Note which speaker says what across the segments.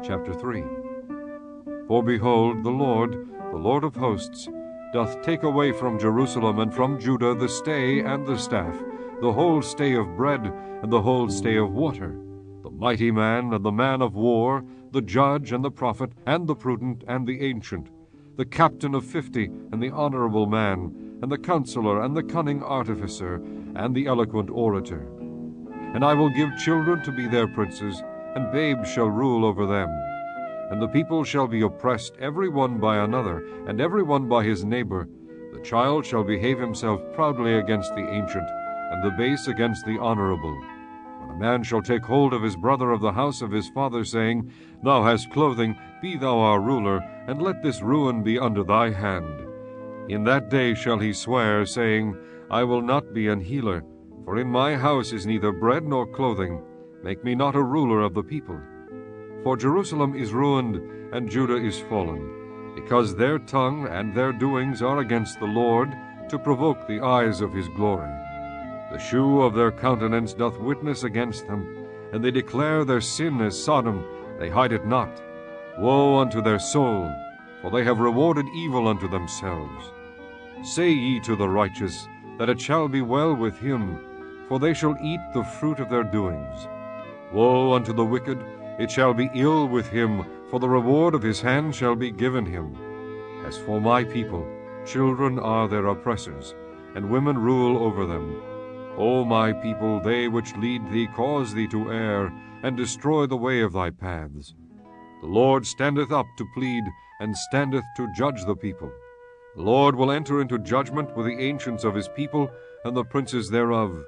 Speaker 1: Chapter 3. For behold, the Lord of hosts, doth take away from Jerusalem and from Judah the stay and the staff, the whole stay of bread and the whole stay of water, the mighty man and the man of war, the judge and the prophet, and the prudent and the ancient, the captain of 50 and the honorable man, and the counselor and the cunning artificer, and the eloquent orator. And I will give children to be their princes, and babes shall rule over them. And the people shall be oppressed every one by another, and every one by his neighbor. The child shall behave himself proudly against the ancient, and the base against the honorable. When a man shall take hold of his brother of the house of his father, saying, Thou hast clothing, be thou our ruler, and let this ruin be under thy hand. In that day shall he swear, saying, I will not be an healer, for in my house is neither bread nor clothing. Make me not a ruler of the people. For Jerusalem is ruined, and Judah is fallen, because their tongue and their doings are against the Lord, to provoke the eyes of his glory. The shew of their countenance doth witness against them, and they declare their sin as Sodom, they hide it not. Woe unto their soul, for they have rewarded evil unto themselves. Say ye to the righteous, that it shall be well with him, for they shall eat the fruit of their doings. Woe unto the wicked, it shall be ill with him, for the reward of his hand shall be given him. As for my people, children are their oppressors, and women rule over them. O my people, they which lead thee cause thee to err, and destroy the way of thy paths. The Lord standeth up to plead, and standeth to judge the people. The Lord will enter into judgment with the ancients of his people, and the princes thereof.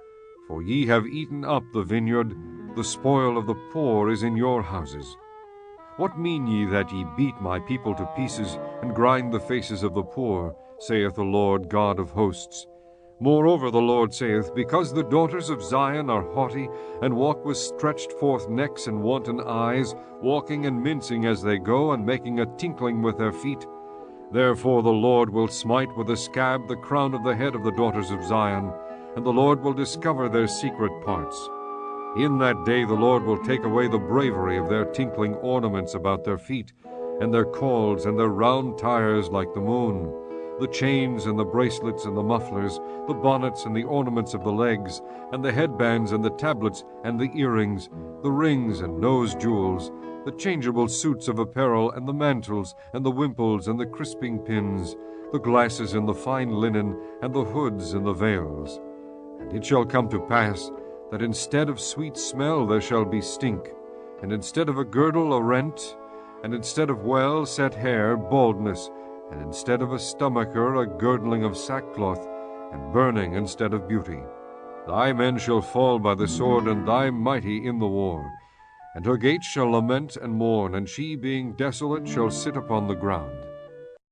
Speaker 1: For ye have eaten up the vineyard, the spoil of the poor is in your houses. What mean ye that ye beat my people to pieces, and grind the faces of the poor, saith the Lord God of hosts? Moreover the Lord saith, Because the daughters of Zion are haughty, and walk with stretched forth necks and wanton eyes, walking and mincing as they go, and making a tinkling with their feet, therefore the Lord will smite with a scab the crown of the head of the daughters of Zion, and the Lord will discover their secret parts. In that day the Lord will take away the bravery of their tinkling ornaments about their feet, and their cords and their round tires like the moon, the chains and the bracelets and the mufflers, the bonnets and the ornaments of the legs, and the headbands and the tablets and the earrings, the rings and nose jewels, the changeable suits of apparel, and the mantles, and the wimples, and the crisping pins, the glasses and the fine linen, and the hoods and the veils. And it shall come to pass, that instead of sweet smell there shall be stink, and instead of a girdle a rent, and instead of well-set hair baldness, and instead of a stomacher a girdling of sackcloth, and burning instead of beauty. Thy men shall fall by the sword, and thy mighty in the war. And her gates shall lament and mourn, and she being desolate shall sit upon the ground.